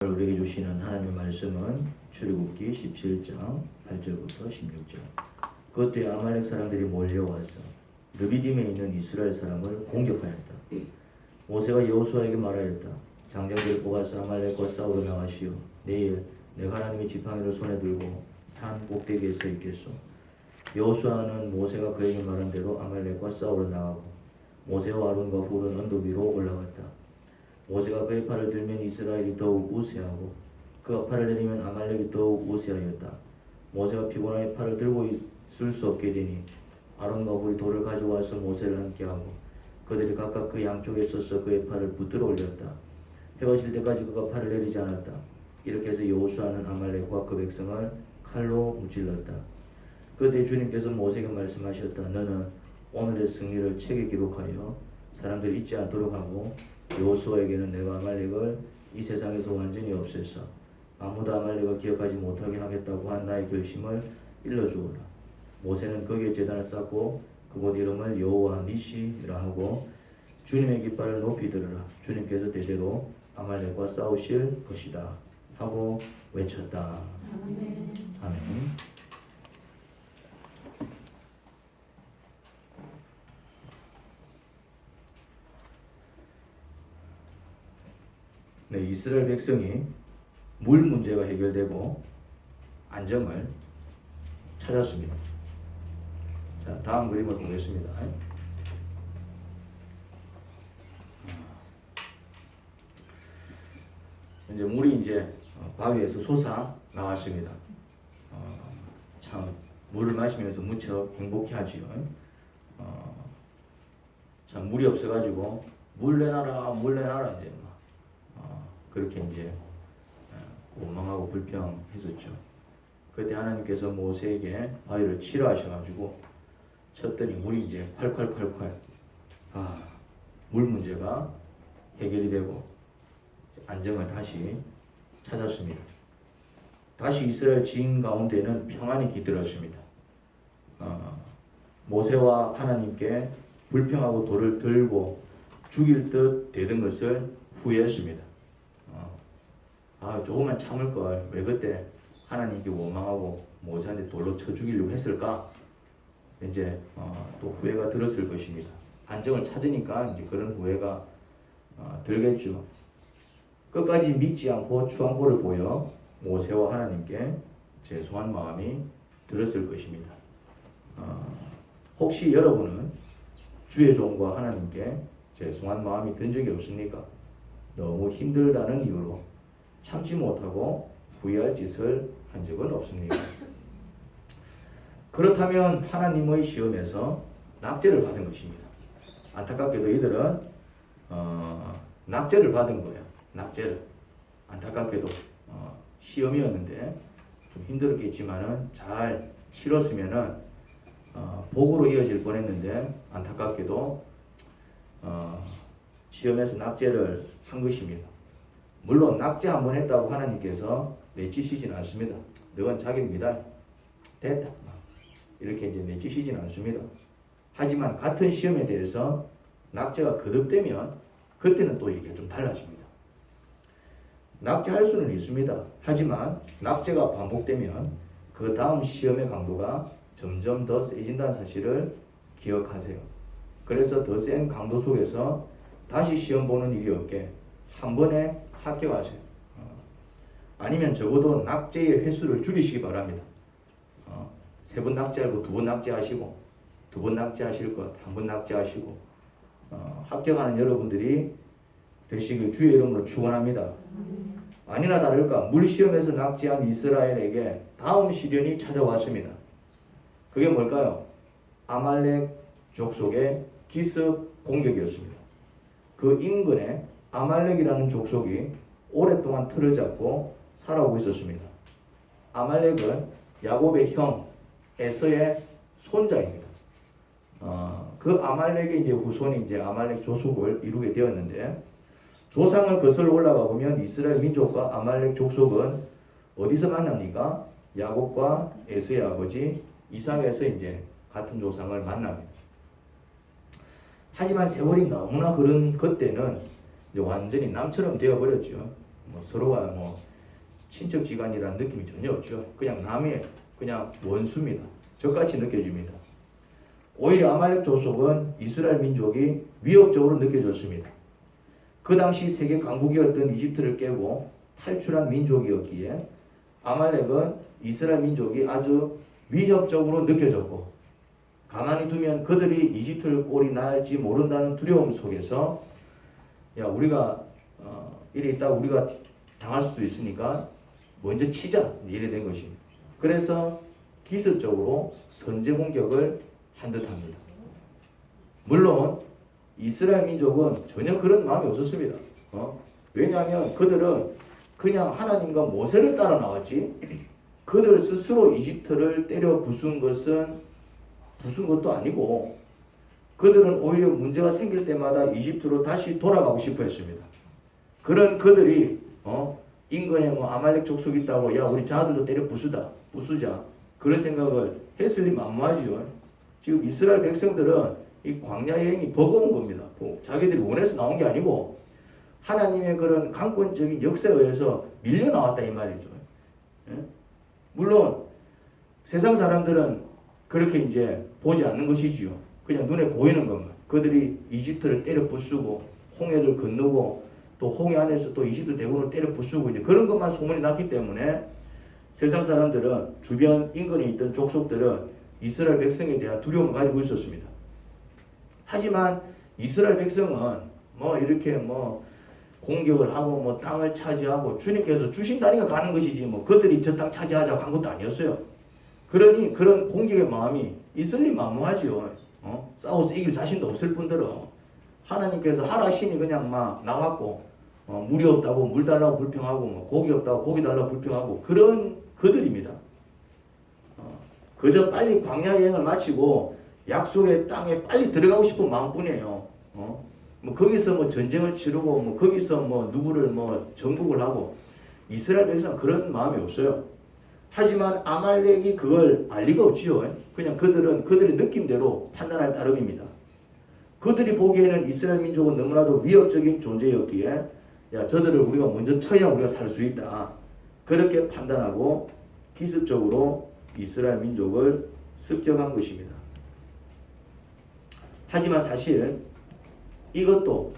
우리에게 주시는 하나님의 말씀은 출애굽기 17장 8절부터 16절. 그때 아말렉 사람들이 몰려와서 르비딤에 있는 이스라엘 사람을 공격하였다. 모세가 여호수아에게 말하였다. 장정들을 뽑아서 아말렉과 싸우러 나가시오. 내일 내가 하나님의 지팡이를 손에 들고 산 꼭대기에 서 있겠소. 여호수아는 모세가 그에게 말한 대로 아말렉과 싸우러 나가고 모세와 아론과 훌은 언덕 위로 올라갔다. 모세가 그의 팔을 들면 이스라엘이 더욱 우세하고 그가 팔을 내리면 아말렉이 더욱 우세하였다. 모세가 피곤하여 팔을 들고 있을 수 없게 되니 아론과 훌이 돌을 가져와서 모세를 함께하고 그들이 각각 그 양쪽에 서서 그의 팔을 붙들어 올렸다. 해가 질 때까지 그가 팔을 내리지 않았다. 이렇게 해서 여호수아는 아말렉과 그 백성을 칼로 무찔렀다. 그때 주님께서 모세에게 말씀하셨다. 너는 오늘의 승리를 책에 기록하여 사람들이 잊지 않도록 하고 여호수아에게는 내가 아말렉을 이 세상에서 완전히 없애서 아무도 아말렉을 기억하지 못하게 하겠다고 한 나의 결심을 일러주어라. 모세는 거기에 제단을 쌓고 그곳 이름을 여호와 니시라 하고 주님의 깃발을 높이 들으라. 주님께서 대대로 아말렉과 싸우실 것이다 하고 외쳤다. 아멘. 아멘. 네, 이스라엘 백성이 물 문제가 해결되고 안정을 찾았습니다. 자, 다음 그림을 보겠습니다. 이제 물이 이제 바위에서 솟아 나왔습니다. 참 물을 마시면서 무척 행복해하지요. 참 물이 없어가지고 물 내놔라, 물 내놔라 이제 그렇게 이제 원망하고 불평했었죠. 그때 하나님께서 모세에게 바위를 치라 하셔가지고 쳤더니 물이 이제 콸콸콸콸 물 문제가 해결이 되고 안정을 다시 찾았습니다. 다시 이스라엘 지인 가운데는 평안이 깃들었습니다. 모세와 하나님께 불평하고 돌을 들고 죽일 듯 되던 것을 후회했습니다. 조금만 참을 걸 왜 그때 하나님께 원망하고 모세한테 돌로 쳐 죽이려고 했을까? 이제 또 후회가 들었을 것입니다. 안정을 찾으니까 이제 그런 후회가 들겠죠. 끝까지 믿지 않고 추앙고를 보여 모세와 하나님께 죄송한 마음이 들었을 것입니다. 혹시 여러분은 주의 종과 하나님께 죄송한 마음이 든 적이 없습니까? 너무 힘들다는 이유로 참지 못하고 후회할 짓을 한 적은 없습니다. 그렇다면 하나님의 시험에서 낙제를 받은 것입니다. 안타깝게도 이들은 낙제를 받은 거예요. 낙제를. 안타깝게도 시험이었는데 좀 힘들었겠지만은 잘 치렀으면은 복으로 이어질 뻔했는데 안타깝게도 시험에서 낙제를 한 것입니다. 물론 낙제 한번 했다고 하나님께서 내치시진 않습니다. 너건 자기입니다. 됐다. 이렇게 이제 내치시진 않습니다. 하지만 같은 시험에 대해서 낙제가 거듭되면 그때는 또 이게 좀 달라집니다. 낙제할 수는 있습니다. 하지만 낙제가 반복되면 그 다음 시험의 강도가 점점 더 세진다는 사실을 기억하세요. 그래서 더 센 강도 속에서 다시 시험 보는 일이 없게 한 번에 합격하세요. 아니면 적어도 낙제의 횟수를 줄이시기 바랍니다. 3번 낙제하고 2번 낙제하시고 2번 낙제하실 것, 1번 낙제하시고 합격하는 여러분들이 되시길 주의 이름으로 축원합니다. 아니나 다를까 물시험에서 낙제한 이스라엘에게 다음 시련이 찾아왔습니다. 그게 뭘까요? 아말렉 족속의 기습 공격이었습니다. 그 인근에 아말렉이라는 족속이 오랫동안 틀을 잡고 살아오고 있었습니다. 아말렉은 야곱의 형 에서의 손자입니다. 그 아말렉의 이제 후손이 이제 아말렉 족속을 이루게 되었는데 조상을 거슬러 올라가 보면 이스라엘 민족과 아말렉 족속은 어디서 만납니까? 야곱과 에서의 아버지 이삭에서 이제 같은 조상을 만납니다. 하지만 세월이 너무나 흐른 그때는 이제 완전히 남처럼 되어버렸죠. 뭐 서로가 뭐 친척지간이라는 느낌이 전혀 없죠. 그냥 남의 그냥 원수입니다. 적같이 느껴집니다. 오히려 아말렉 족속은 이스라엘 민족이 위협적으로 느껴졌습니다. 그 당시 세계 강국이었던 이집트를 깨고 탈출한 민족이었기에 아말렉은 이스라엘 민족이 아주 위협적으로 느껴졌고, 가만히 두면 그들이 이집트를 꼴이 날지 모른다는 두려움 속에서 야 우리가 이래 있다가 우리가 당할 수도 있으니까 먼저 치자 이래 된 것입니다. 그래서 기습적으로 선제 공격을 한 듯합니다. 물론 이스라엘 민족은 전혀 그런 마음이 없었습니다. 왜냐하면 그들은 그냥 하나님과 모세를 따라 나왔지, 그들 스스로 이집트를 때려 부순 것도 아니고, 그들은 오히려 문제가 생길 때마다 이집트로 다시 돌아가고 싶어 했습니다. 그런 그들이 인근에 뭐 아말렉 족속이 있다고 야 우리 자들도 때려 부수자 그런 생각을 했을 리 만무하지요. 지금 이스라엘 백성들은 이 광야 여행이 버거운 겁니다. 자기들이 원해서 나온 게 아니고 하나님의 그런 강권적인 역사에 의해서 밀려 나왔다 이 말이죠. 예? 물론 세상 사람들은 그렇게 이제 보지 않는 것이지요. 그냥 눈에 보이는 것만. 그들이 이집트를 때려 부수고 홍해를 건너고 또 홍해 안에서 또 이집트 대군을 때려 부수고 이제 그런 것만 소문이 났기 때문에 세상 사람들은 주변 인근에 있던 족속들은 이스라엘 백성에 대한 두려움을 가지고 있었습니다. 하지만 이스라엘 백성은 뭐 이렇게 뭐 공격을 하고 뭐 땅을 차지하고 주님께서 주신다니까 가는 것이지 뭐 그들이 저 땅 차지하자고 한 것도 아니었어요. 그러니 그런 공격의 마음이 있을 리 만무하지요. 싸워서 이길 자신도 없을 뿐더러 하나님께서 하라시니 그냥 막 나왔고 물이 없다고 물 달라고 불평하고 뭐 고기 없다고 고기 달라고 불평하고 그런 그들입니다. 그저 빨리 광야 여행을 마치고 약속의 땅에 빨리 들어가고 싶은 마음뿐이에요. 뭐 거기서 뭐 전쟁을 치르고 뭐 거기서 뭐 누구를 뭐 정복을 하고 이스라엘 백성은 그런 마음이 없어요. 하지만 아말렉이 그걸 알 리가 없지요. 그냥 그들은 그들의 느낌대로 판단할 따름입니다. 그들이 보기에는 이스라엘 민족은 너무나도 위협적인 존재였기에 야 저들을 우리가 먼저 쳐야 우리가 살 수 있다. 그렇게 판단하고 기습적으로 이스라엘 민족을 습격한 것입니다. 하지만 사실 이것도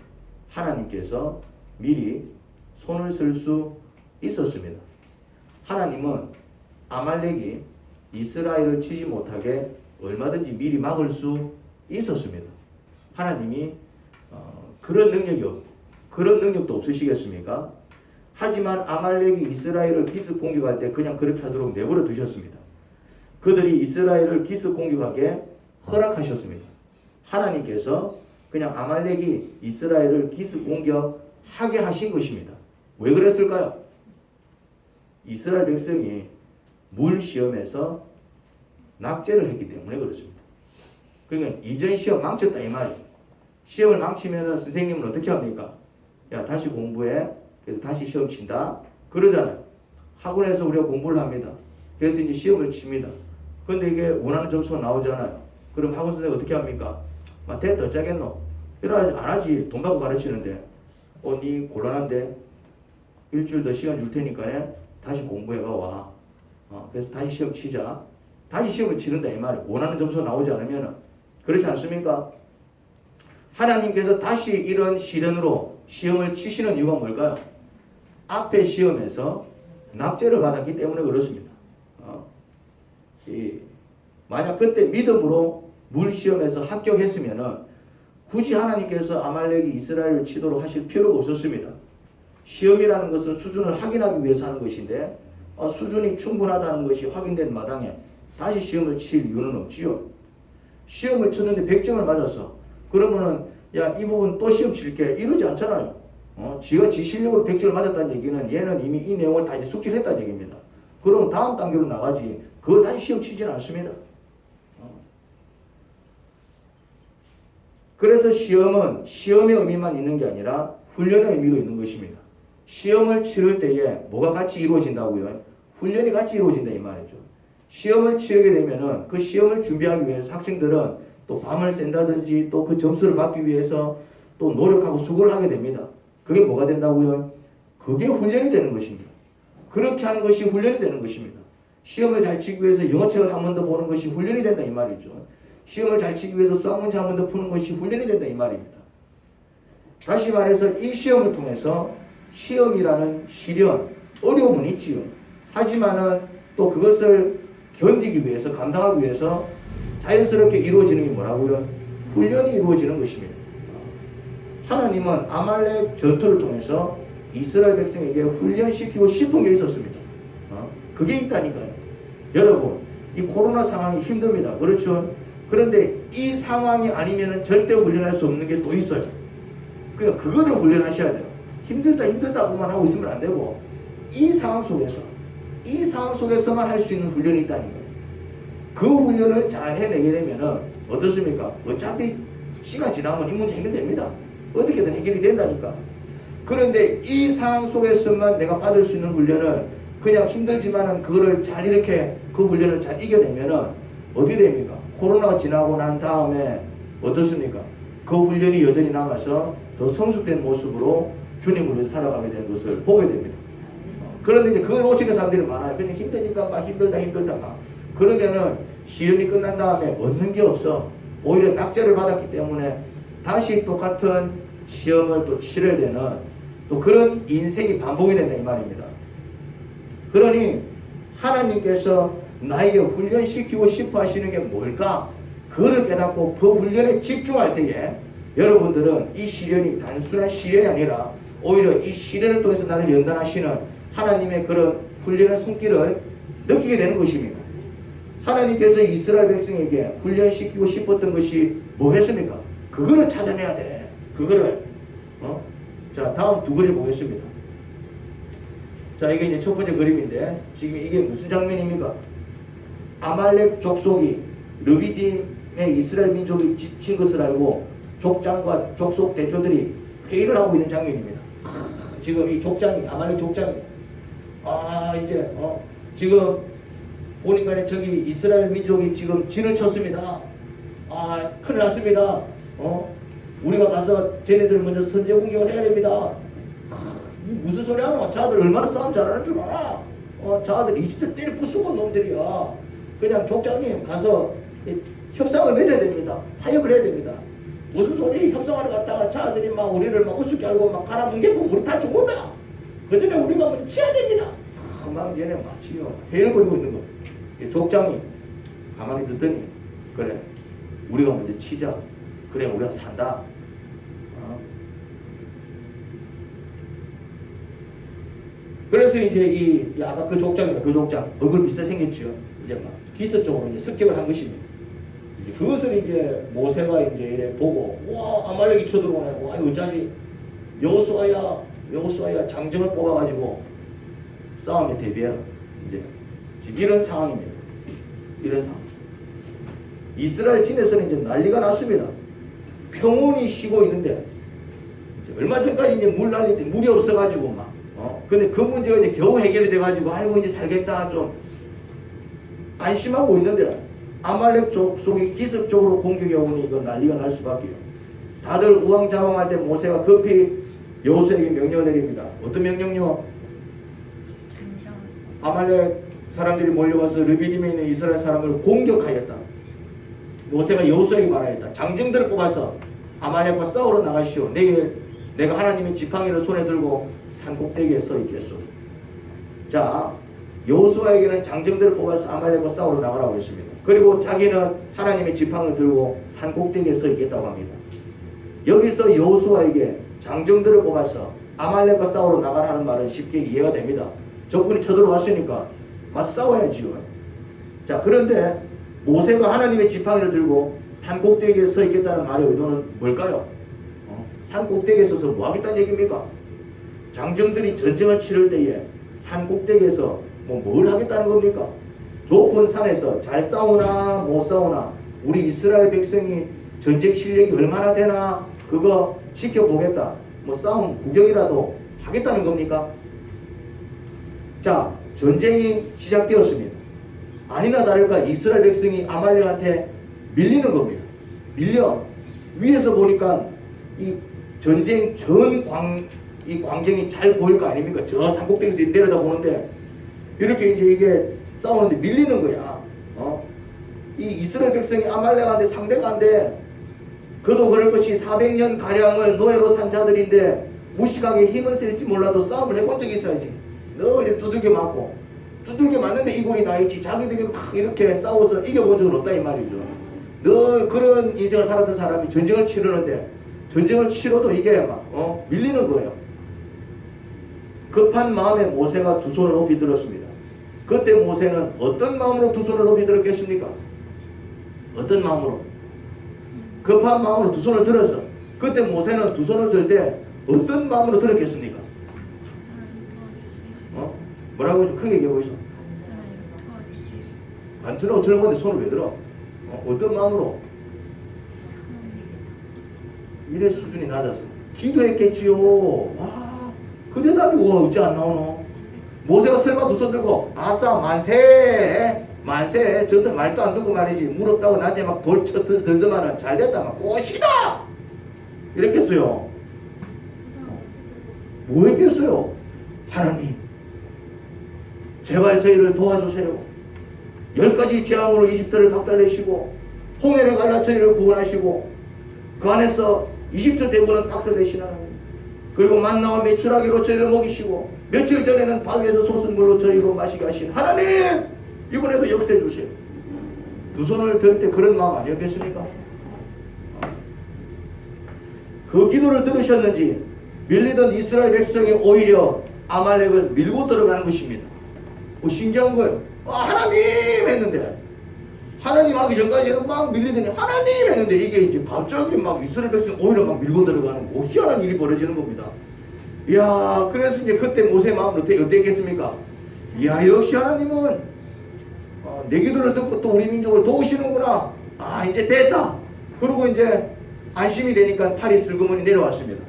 하나님께서 미리 손을 쓸 수 있었습니다. 하나님은 아말렉이 이스라엘을 치지 못하게 얼마든지 미리 막을 수 있었습니다. 하나님이 그런 능력도 없으시겠습니까? 하지만 아말렉이 이스라엘을 기습 공격할 때 그냥 그렇게 하도록 내버려 두셨습니다. 그들이 이스라엘을 기습 공격하게 허락하셨습니다. 하나님께서 그냥 아말렉이 이스라엘을 기습 공격하게 하신 것입니다. 왜 그랬을까요? 이스라엘 백성이 물 시험에서 낙제를 했기 때문에 그렇습니다. 그러니까 이전 시험 망쳤다 이 말이에요. 시험을 망치면 선생님은 어떻게 합니까? 야 다시 공부해. 그래서 다시 시험 친다. 그러잖아요. 학원에서 우리가 공부를 합니다. 그래서 이제 시험을 칩니다. 근데 이게 원하는 점수가 나오잖아요. 그럼 학원 선생님 어떻게 합니까? 됐다 어쩌겠노? 이러지 안 하지. 돈 받고 가르치는데 니 곤란한데 일주일 더 시간 줄 테니까 다시 공부해가 와. 그래서 다시 시험 치자. 다시 시험을 치른다 이 말이에요. 원하는 점수가 나오지 않으면. 그렇지 않습니까? 하나님께서 다시 이런 시련으로 시험을 치시는 이유가 뭘까요? 앞에 시험에서 납제를 받았기 때문에 그렇습니다. 만약 그때 믿음으로 물 시험에서 합격했으면 굳이 하나님께서 아말렉이 이스라엘을 치도록 하실 필요가 없었습니다. 시험이라는 것은 수준을 확인하기 위해서 하는 것인데 수준이 충분하다는 것이 확인된 마당에 다시 시험을 칠 이유는 없지요. 시험을 쳤는데 100점을 맞았어. 그러면은 야 이 부분 또 시험 칠게 이러지 않잖아요. 지가 지 실력으로 100점을 맞았다는 얘기는 얘는 이미 이 내용을 다 이제 숙지를 했다는 얘기입니다. 그럼 다음 단계로 나가지 그걸 다시 시험 치지는 않습니다. 그래서 시험은 시험의 의미만 있는 게 아니라 훈련의 의미도 있는 것입니다. 시험을 치를 때에 뭐가 같이 이루어진다고요? 훈련이 같이 이루어진다 이 말이죠. 시험을 치르게 되면은 그 시험을 준비하기 위해서 학생들은 또 밤을 샌다든지 또 그 점수를 받기 위해서 또 노력하고 수고를 하게 됩니다. 그게 뭐가 된다고요? 그게 훈련이 되는 것입니다. 그렇게 하는 것이 훈련이 되는 것입니다. 시험을 잘 치기 위해서 영어책을 한 번 더 보는 것이 훈련이 된다 이 말이죠. 시험을 잘 치기 위해서 수학 문제 한 번 더 푸는 것이 훈련이 된다 이 말입니다. 다시 말해서 이 시험을 통해서 시험이라는 시련, 어려움은 있지요. 하지만은 또 그것을 견디기 위해서, 감당하기 위해서 자연스럽게 이루어지는 게 뭐라고요? 훈련이 이루어지는 것입니다. 하나님은 아말렉 전투를 통해서 이스라엘 백성에게 훈련시키고 싶은 게 있었습니다. 그게 있다니까요. 여러분, 이 코로나 상황이 힘듭니다. 그렇죠? 그런데 이 상황이 아니면 절대 훈련할 수 없는 게 또 있어요. 그러니까 그거를 훈련하셔야 돼요. 힘들다고만 하고 있으면 안 되고, 이 상황 속에서만 할 수 있는 훈련이 있다니까요. 그 훈련을 잘 해내게 되면은 어떻습니까? 어차피 시간 지나면 이 문제 해결됩니다. 어떻게든 해결이 된다니까. 그런데 이 상황 속에서만 내가 받을 수 있는 훈련을 그냥 힘들지만은 그거를 잘 이렇게 그 훈련을 잘 이겨내면은 어떻게 됩니까? 코로나가 지나고 난 다음에 어떻습니까? 그 훈련이 여전히 남아서 더 성숙된 모습으로 주님을 위해 살아가게 되는 것을 보게 됩니다. 그런데 이제 그걸 놓치는 사람들이 많아요. 그냥 힘드니까 막 힘들다 막. 그러면은 시련이 끝난 다음에 얻는 게 없어. 오히려 낙제를 받았기 때문에 다시 똑같은 시험을 또 치러야 되는 또 그런 인생이 반복이 된다 이 말입니다. 그러니 하나님께서 나에게 훈련시키고 싶어 하시는 게 뭘까? 그걸 깨닫고 그 훈련에 집중할 때에 여러분들은 이 시련이 단순한 시련이 아니라 오히려 이 시련을 통해서 나를 연단하시는 하나님의 그런 훈련의 손길을 느끼게 되는 것입니다. 하나님께서 이스라엘 백성에게 훈련시키고 싶었던 것이 뭐였습니까? 그거를 찾아내야 돼. 그거를. 자, 다음 두 그림 보겠습니다. 자, 이게 이제 첫 번째 그림인데 지금 이게 무슨 장면입니까? 아말렉 족속이 르비딤의 이스라엘 민족이 지친 것을 알고 족장과 족속 대표들이 회의를 하고 있는 장면입니다. 지금 이 족장이 아말렉 족장이 이제 지금 보니까 저기 이스라엘 민족이 지금 진을 쳤습니다. 큰일 났습니다. 우리가 가서 쟤네들 먼저 선제 공격을 해야 됩니다. 무슨 소리 하노? 자들 얼마나 싸움 잘하는 줄 알아? 자들 20대 때려 부수고 놈들이야. 그냥 족장님 가서 협상을 맺어야 됩니다. 타협을 해야 됩니다. 무슨 소리? 협상하러 갔다가 자들이 막 우리를 막 우습게 알고 막 갈아뭉개고 우리 다 죽는다. 그 전에 우리가 먼저 치야 됩니다. 막 얘네 막 지금 회의를 벌이고 있는 거. 족장이 가만히 듣더니 그래 우리가 먼저 치자. 그래 우리가 산다. 그래서 이제 이 아까 그 족장입니다. 그 족장 얼굴 비슷하게 생겼죠. 이제 막 기습적으로 이제 습격을 한 것입니다. 이제 그것을 이제 모세가 이제 이래 보고 와 아말렉이 쳐들어오네. 와 이거 어쩌지? 여호수아야 장정을 뽑아가지고 싸움에 대비해라. 이제 지금 이런 상황입니다. 이런 상황. 이스라엘 진에서는 이제 난리가 났습니다. 평온이 쉬고 있는데 얼마 전까지 이제 물 날리는데 물이 없어가지고 막. 근데 그 문제가 이제 겨우 해결이 돼가지고 아이고 이제 살겠다 좀 안심하고 있는데 아말렉 족속이 기습적으로 공격해 오니 이거 난리가 날 수밖에요. 다들 우왕좌왕할 때 모세가 급히 여호수아에게 명령을 내립니다. 어떤 명령요? 아말렉 사람들이 몰려와서 르비딤에 있는 이스라엘 사람을 공격하였다. 모세가 여호수아에게 말하였다. 장정들을 뽑아서 아말렉과 싸우러 나가시오. 내가 하나님의 지팡이를 손에 들고 산 꼭대기에 서 있겠소. 자, 여호수아에게는 장정들을 뽑아서 아말렉과 싸우러 나가라고 했습니다. 그리고 자기는 하나님의 지팡이를 들고 산 꼭대기에 서 있겠다고 합니다. 여기서 여호수아에게 장정들을 뽑아서 아말렉과 싸우러 나가라는 말은 쉽게 이해가 됩니다. 적군이 쳐들어왔으니까 맞서 싸워야지요. 자, 그런데 모세가 하나님의 지팡이를 들고 산 꼭대기에 서 있겠다는 말의 의도는 뭘까요? 산 꼭대기에 서서 뭐 하겠다는 얘기입니까? 장정들이 전쟁을 치를 때에 산 꼭대기에서 뭘 하겠다는 겁니까? 높은 산에서 잘 싸우나 못 싸우나 우리 이스라엘 백성이 전쟁 실력이 얼마나 되나 그거 지켜보겠다. 싸움 구경이라도 하겠다는 겁니까? 자, 전쟁이 시작되었습니다. 아니나 다를까 이스라엘 백성이 아말렉한테 밀리는 겁니다. 밀려. 위에서 보니까 이 전쟁 전 이 광경이 잘 보일 거 아닙니까? 저 산꼭대기에서 내려다보는데 이렇게 이제 이게 싸우는데 밀리는 거야. 이 이스라엘 백성이 아말렉한테 상대가 안 돼. 그도 그럴 것이 400년 가량을 노예로 산 자들인데 무식하게 힘은 셀지 몰라도 싸움을 해본 적이 있어야지. 늘 이렇게 두들겨 맞고 두들겨 맞는데 이골이 나 있지. 자기들이 막 이렇게 싸워서 이겨본 적은 없다 이 말이죠. 늘 그런 인생을 살았던 사람이 전쟁을 치르는데 전쟁을 치러도 이게 막 밀리는 거예요. 급한 마음에 모세가 두 손을 높이 들었습니다. 그때 모세는 어떤 마음으로 두 손을 높이 들었겠습니까? 어떤 마음으로? 급한 마음으로 두 손을 들었어. 그때 모세는 두 손을 들 때 어떤 마음으로 들었겠습니까? 뭐라고 좀 크게 얘기해보이소. 간절하고 즐거운데 손을 왜 들어? 어떤 마음으로? 이래 수준이 낮아서 기도했겠지요. 와, 그 대답이 어찌 안 나오노? 모세가 설마 두 손 들고 아싸 만세 만세 저들 말도 안 듣고 말이지 물 없다고 나한테 막 돌 들더만은 잘됐다 막 꽃이다 이렇게 했어요. 뭐 했겠어요? 하나님 제발 저희를 도와주세요. 10가지 재앙으로 이집트를 박살내시고 홍해를 갈라 저희를 구원하시고 그 안에서 이집트 대군은 박살내신 하나님, 그리고 만나와 메추라기로 저희를 먹이시고 며칠 전에는 바위에서 솟은 물로 저희로 마시게 하신 하나님, 이번에도 역사해 주세요. 두 손을 들 때 그런 마음 아니었겠습니까? 그 기도를 들으셨는지 밀리던 이스라엘 백성이 오히려 아말렉을 밀고 들어가는 것입니다. 신기한 거예요. 하나님 했는데, 하나님 하기 전까지는 막 밀리더니 하나님 했는데 이게 이제 갑자기 막 이스라엘 백성 오히려 막 밀고 들어가는 희한한 일이 벌어지는 겁니다. 이야, 그래서 이제 그때 모세의 마음은 어땠겠습니까? 이야, 역시 하나님은 내 기도를 듣고 또 우리 민족을 도우시는구나. 이제 됐다. 그리고 이제 안심이 되니까 팔이 슬그머니 내려왔습니다.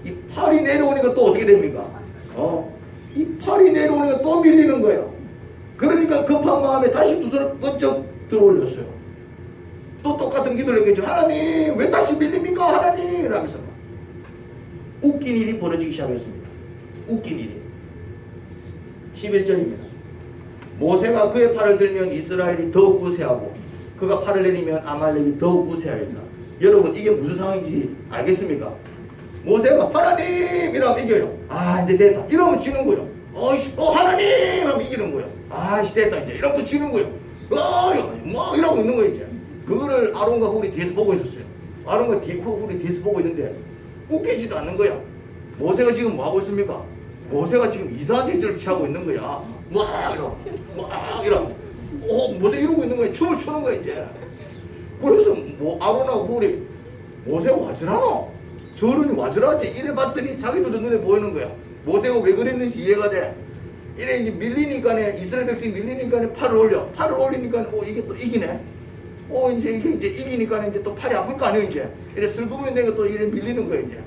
이 팔이 내려오니까 또 어떻게 됩니까? 이 팔이 내려오니까 또 밀리는 거예요. 그러니까 급한 마음에 다시 두 손을 번쩍 들어 올렸어요. 또 똑같은 기도를 했겠죠. 하나님, 왜 다시 밀립니까? 하나님! 이러면서 웃긴 일이 벌어지기 시작했습니다. 웃긴 일이. 11절입니다. 모세가 그의 팔을 들면 이스라엘이 더욱 우세하고 그가 팔을 내리면 아말렉이 더욱 우세하였다. 여러분, 이게 무슨 상황인지 알겠습니까? 모세가 하나님! 이러면 이겨요. 이제 됐다. 이러면 지는 거예요. 하나님! 하면 이기는 거예요. 됐다. 이제 이러면 또 지는 거예요. 이러고 있는 거예요, 이제. 그거를 아론과 훌이 뒤에서 보고 있었어요. 아론과 훌이 뒤에서 보고 있는데 웃기지도 않는 거야. 모세가 지금 뭐 하고 있습니까? 모세가 지금 이상한 짓을 취하고 있는 거야. 이러고. 모세 이러고 있는 거야. 춤을 추는 거야, 이제. 그래서 아론하고 훌이 모세 와즈라노? 저런이 와즈라지? 이래 봤더니 자기들도 눈에 보이는 거야. 모세가 왜 그랬는지 이해가 돼. 이래 이제 밀리니까 이스라엘 백성이 밀리니까 팔을 올려. 팔을 올리니까 이게 또 이기네. 이제 이게 이제 이기니까 이제 또 팔이 아플 거 아니에요, 이제. 이래 슬그머니 내가 또 이래 밀리는 거야, 이제.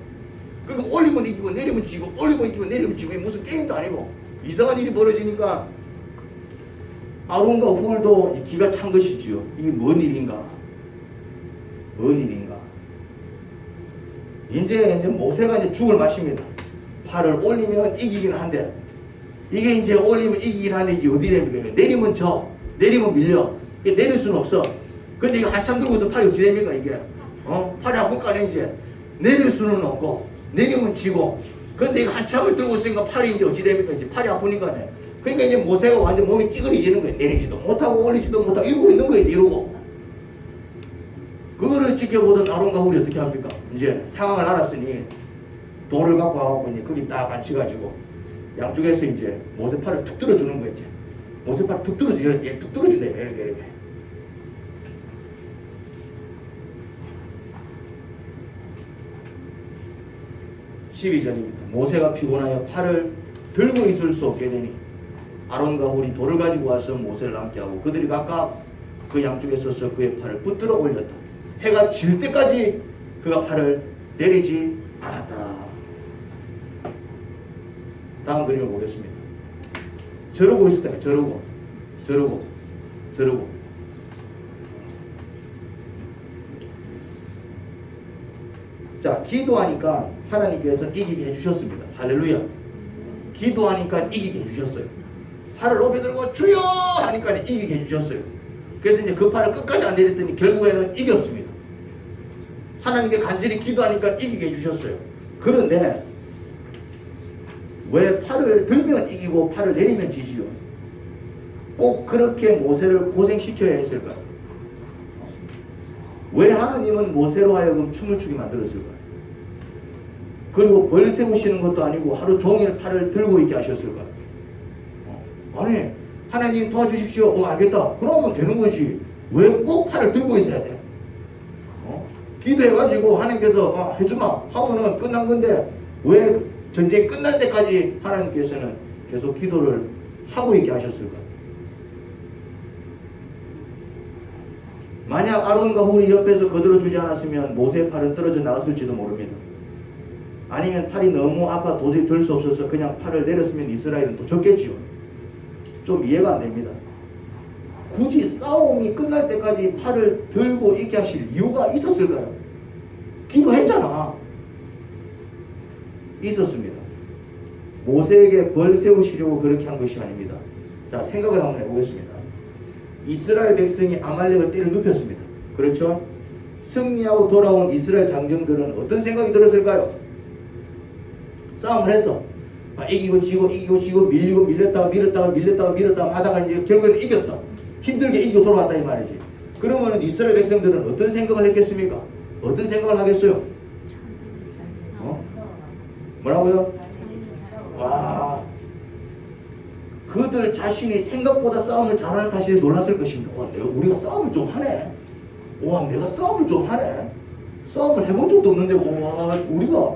그러니까 올리면 이기고 내리면 지고 올리면 이기고 내리면 지고 무슨 게임도 아니고 이상한 일이 벌어지니까 아론과 훌도 기가 찬 것이지요. 이게 뭔 일인가? 뭔 일인가? 이제 모세가 이제 죽을 맛입니다. 팔을 올리면 이기기는 한데 이게 이제 올리면 이기긴 한데 이게 어디 됩니까? 내리면 내리면 밀려. 내릴 수는 없어. 근데 이거 한참 들고서 팔이 어찌 됩니까, 이게? 팔이 아플 거 아니야, 이제. 내릴 수는 없고, 내리면 지고. 근데 이거 한참을 들고 있으니까 팔이 이제 어찌 됩니까? 이제 팔이 아프니까네. 그러니까 이제 모세가 완전 몸이 찌그러지는 거예요. 내리지도 못하고, 올리지도 못하고, 이러고 있는 거예요, 이러고. 그거를 지켜보던 아론과 훌이 어떻게 합니까? 이제 상황을 알았으니, 돌을 갖고 와갖고, 이제 거기 딱 앉혀가지고, 양쪽에서 이제 모세 팔을 툭 들어주는 거예요, 이제. 모세 팔을 툭 들어주네, 이렇게. 12절입니다. 모세가 피곤하여 팔을 들고 있을 수 없게 되니 아론과 훌이 돌을 가지고 와서 모세를 남게 하고 그들이 각각 그 양쪽에 서서 그의 팔을 붙들어 올렸다. 해가 질 때까지 그가 팔을 내리지 않았다. 다음 그림을 보겠습니다. 저러고 있었다. 저러고. 자, 기도하니까 하나님께서 이기게 해주셨습니다. 할렐루야. 기도하니까 이기게 해주셨어요. 팔을 높이 들고 주여 하니까 이기게 해주셨어요. 그래서 이제 그 팔을 끝까지 안 내렸더니 결국에는 이겼습니다. 하나님께 간절히 기도하니까 이기게 해주셨어요. 그런데 왜 팔을 들면 이기고 팔을 내리면 지지요? 꼭 그렇게 모세를 고생시켜야 했을까요? 왜 하나님은 모세로 하여금 춤을 추게 만들었을까요? 그리고 벌 세우시는 것도 아니고 하루 종일 팔을 들고 있게 하셨을까요? 아니, 하나님 도와주십시오. 알겠다. 그러면 되는 거지. 왜 꼭 팔을 들고 있어야 돼? 기도해가지고 하나님께서 해주마 하고는 끝난 건데 왜 전쟁이 끝날 때까지 하나님께서는 계속 기도를 하고 있게 하셨을까요? 만약 아론과 훌이 옆에서 거들어주지 않았으면 모세의 팔은 떨어져 나갔을지도 모릅니다. 아니면 팔이 너무 아파 도저히 들 수 없어서 그냥 팔을 내렸으면 이스라엘은 또 졌겠지요. 좀 이해가 안 됩니다. 굳이 싸움이 끝날 때까지 팔을 들고 있게 하실 이유가 있었을까요? 기도했잖아. 있었습니다. 모세에게 벌 세우시려고 그렇게 한 것이 아닙니다. 자, 생각을 한번 해보겠습니다. 이스라엘 백성이 아말렉을 때려 눕혔습니다. 그렇죠? 승리하고 돌아온 이스라엘 장정들은 어떤 생각이 들었을까요? 싸움을 했어. 이기고 지고 이기고 지고 밀리고 밀렸다가 밀었다가 밀렸다가 밀었다가 하다가 이제 결국에는 이겼어. 힘들게 이기고 돌아왔다 이 말이지. 그러면 이스라엘 백성들은 어떤 생각을 했겠습니까? 어떤 생각을 하겠어요? 뭐라고요? 와, 그들 자신이 생각보다 싸움을 잘하는 사실에 놀랐을 것입니다. 우리가 싸움을 좀 하네. 와, 내가 싸움을 좀 하네. 싸움을 해본 적도 없는데 와, 우리가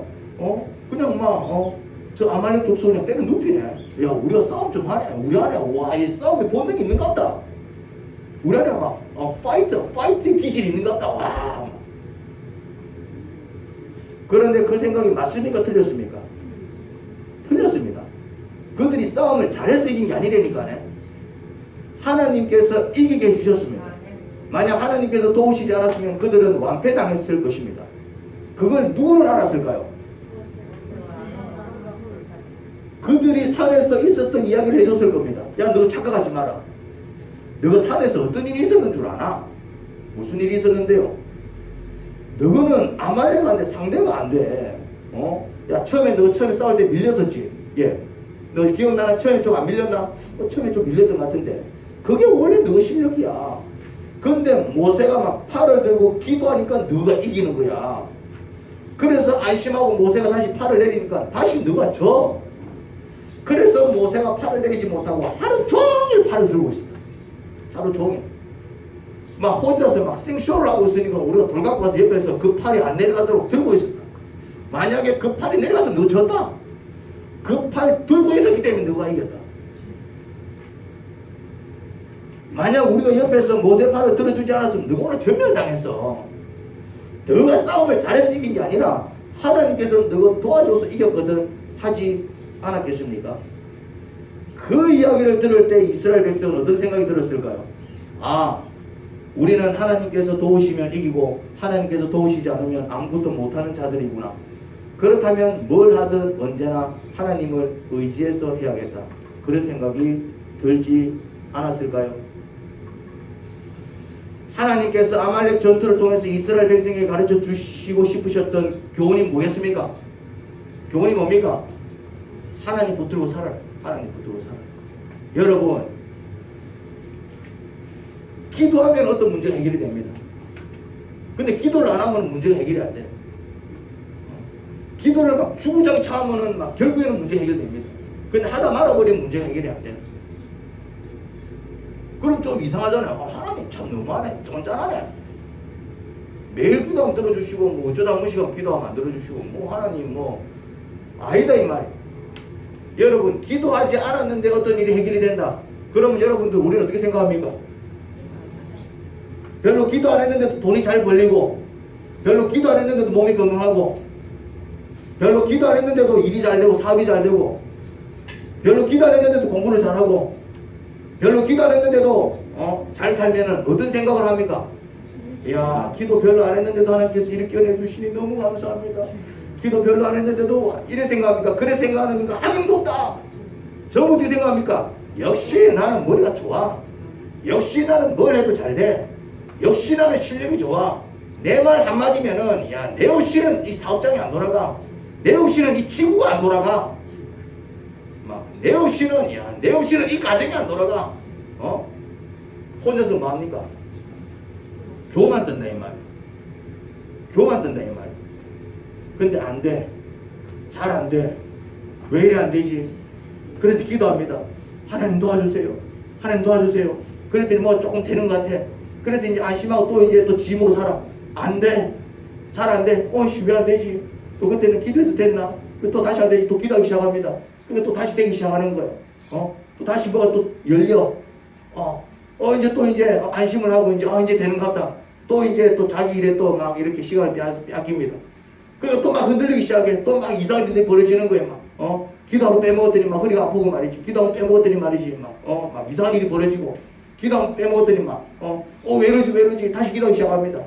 그냥 막 저 아말렉 족속을 그냥 때려 눕히네. 야, 우리가 싸움 좀 하네. 우리 안에 와, 이 싸움에 본능이 있는 것 같다. 우리 안에 막 파이트 기질이 있는 것 같다. 와. 그런데 그 생각이 맞습니까? 틀렸습니까? 틀렸습니다. 그들이 싸움을 잘해서 이긴 게 아니라니까요. 하나님께서 이기게 해주셨습니다. 만약 하나님께서 도우시지 않았으면 그들은 완패당했을 것입니다. 그걸 누구는 알았을까요? 그들이 산에서 있었던 이야기를 해줬을 겁니다. 야, 너 착각하지 마라. 너가 산에서 어떤 일이 있었는 줄 아나? 무슨 일이 있었는데요? 너는 아말렉한테 상대가 안 돼. 야, 너 처음에 싸울 때 밀렸었지? 예. 너 기억나나? 처음에 좀 안 밀렸나? 처음에 좀 밀렸던 것 같은데. 그게 원래 너 실력이야. 근데 모세가 막 팔을 들고 기도하니까 너가 이기는 거야. 그래서 안심하고 모세가 다시 팔을 내리니까 다시 너가 져. 그래서 모세가 팔을 내리지 못하고 하루 종일 팔을 들고 있었다. 하루 종일. 막 혼자서 막 생쇼를 하고 있으니까 우리가 돌 갖고 가서 옆에서 그 팔이 안 내려가도록 들고 있었다. 만약에 그 팔이 내려가서 너 졌다. 그 팔 들고 있었기 때문에 너가 이겼다. 만약 우리가 옆에서 모세 팔을 들어주지 않았으면 너가 오늘 전멸당했어. 너가 싸움을 잘해서 이긴 게 아니라 하나님께서 너가 도와줘서 이겼거든 하지 않았겠습니까? 그 이야기를 들을 때 이스라엘 백성은 어떤 생각이 들었을까요? 아, 우리는 하나님께서 도우시면 이기고 하나님께서 도우시지 않으면 아무것도 못하는 자들이구나. 그렇다면 뭘 하든 언제나 하나님을 의지해서 해야겠다. 그런 생각이 들지 않았을까요? 하나님께서 아말렉 전투를 통해서 이스라엘 백성에게 가르쳐 주시고 싶으셨던 교훈이 뭐겠습니까? 교훈이 뭡니까? 하나님 붙들고 살아라. 하나님 붙들고 살아라. 여러분, 기도하면 어떤 문제가 해결이 됩니다. 근데 기도를 안 하면 문제가 해결이 안 돼요. 기도를 막 주구장창하면은 막 결국에는 문제 해결됩니다. 근데 하다 말아버리면 문제가 해결이 안 돼요. 그럼 좀 이상하잖아요. 하나님 참 너무하네. 쫀짠하네. 매일 기도하면 들어주시고 뭐 어쩌다 한 번씩 기도하면 안 들어주시고 뭐 하나님 뭐 아니다 이 말이에요. 여러분, 기도하지 않았는데 어떤 일이 해결이 된다. 그러면 여러분들 우리는 어떻게 생각합니까? 별로 기도 안 했는데도 돈이 잘 벌리고, 별로 기도 안 했는데도 몸이 건강하고, 별로 기도 안 했는데도 일이 잘 되고 사업이 잘 되고, 별로 기도 안 했는데도 공부를 잘하고, 별로 기도 안 했는데도 잘 살면은 어떤 생각을 합니까? 이야, 기도 별로 안 했는데도 하나님께서 이렇게 은혜 주시니 너무 감사합니다. 기도 별로 안 했는데도 이래 생각합니까? 그래 생각하는 거 한 명도 없다. 전부 어떻게 생각합니까? 역시 나는 머리가 좋아. 역시 나는 뭘 해도 잘 돼. 역시 나는 실력이 좋아. 내 말 한마디면은 야, 내 없이는 이 사업장이 안 돌아가. 내 없이는 이 지구가 안 돌아가. 막 내 없이는 야, 내 없이는 이 가정이 안 돌아가. 혼자서 뭐 합니까? 교만 뜬다 이 말. 교만 뜬다 이 말. 근데 안 돼. 잘 안 돼. 왜 이래 안 되지? 그래서 기도합니다. 하나님 도와주세요. 하나님 도와주세요. 그랬더니 뭐 조금 되는 것 같아. 그래서 이제 안심하고 또 이제 또 짐으로 살아. 안 돼. 잘 안 돼. 왜 안 되지? 또 그때는 기도해서 됐나? 또 다시 안 되지. 또 기도하기 시작합니다. 그러니까 또 다시 되기 시작하는 거예요. 또 다시 뭐가 또 열려. 이제 또 이제 안심을 하고 이제 되는 것 같다. 또 이제 또 자기 일에 또 막 이렇게 시간을 뺏깁니다. 그러니까 또 막 흔들리기 시작해. 또 막 이상한 일이 벌어지는 거예요. 막 기도하고 빼먹었더니 막 허리가 아프고 말이지. 기도하고 빼먹었더니 말이지. 막 이상한 일이 벌어지고. 기도하고 빼먹었더니 왜 이러지 다시 기도하기 시작합니다.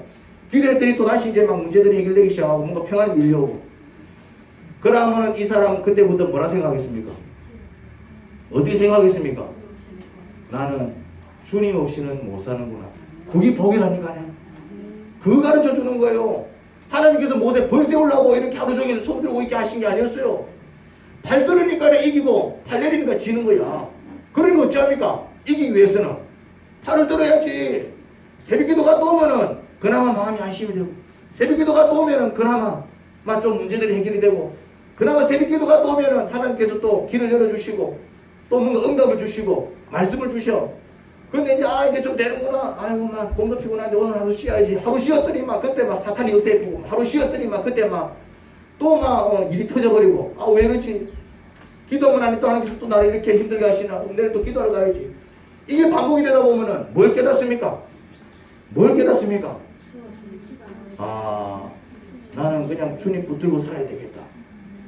기도했더니 또 다시 이제 막 문제들이 해결되기 시작하고 뭔가 평안이 밀려오고. 그러면은 이 사람은 그때부터 뭐라 생각하겠습니까? 어떻게 생각하겠습니까? 나는 주님 없이는 못 사는구나. 그게 복이라니까요. 그거 가르쳐 주는 거예요. 하나님께서 모세 벌 세우려고 이렇게 하루 종일 손 들고 있게 하신 게 아니었어요. 발 들으니까 이기고 팔 내리니까 지는 거야. 그러니까 어찌합니까? 이기기 위해서는 팔을 들어야지. 새벽기도가 또 오면은 그나마 마음이 안심이 되고, 새벽기도가 또 오면은 그나마 좀 문제들이 해결이 되고, 그나마 새벽기도가 또 오면은 하나님께서 또 길을 열어주시고 또 뭔가 응답을 주시고 말씀을 주셔. 근데 이제 좀 되는구나. 아이고 막 공도 피곤한데 오늘 하루 쉬어야지. 하루 쉬었더니 막 그때 막 사탄이 역사해보고, 하루 쉬었더니 막 그때 막 또 막 일이 터져버리고. 왜 이러지? 기도만 하니 또 하나님께서 또 나를 이렇게 힘들게 하시나? 내일 또 기도하러 가야지. 이게 반복이 되다 보면은 뭘 깨닫습니까? 뭘 깨닫습니까? 나는 그냥 주님 붙들고 살아야 되겠다.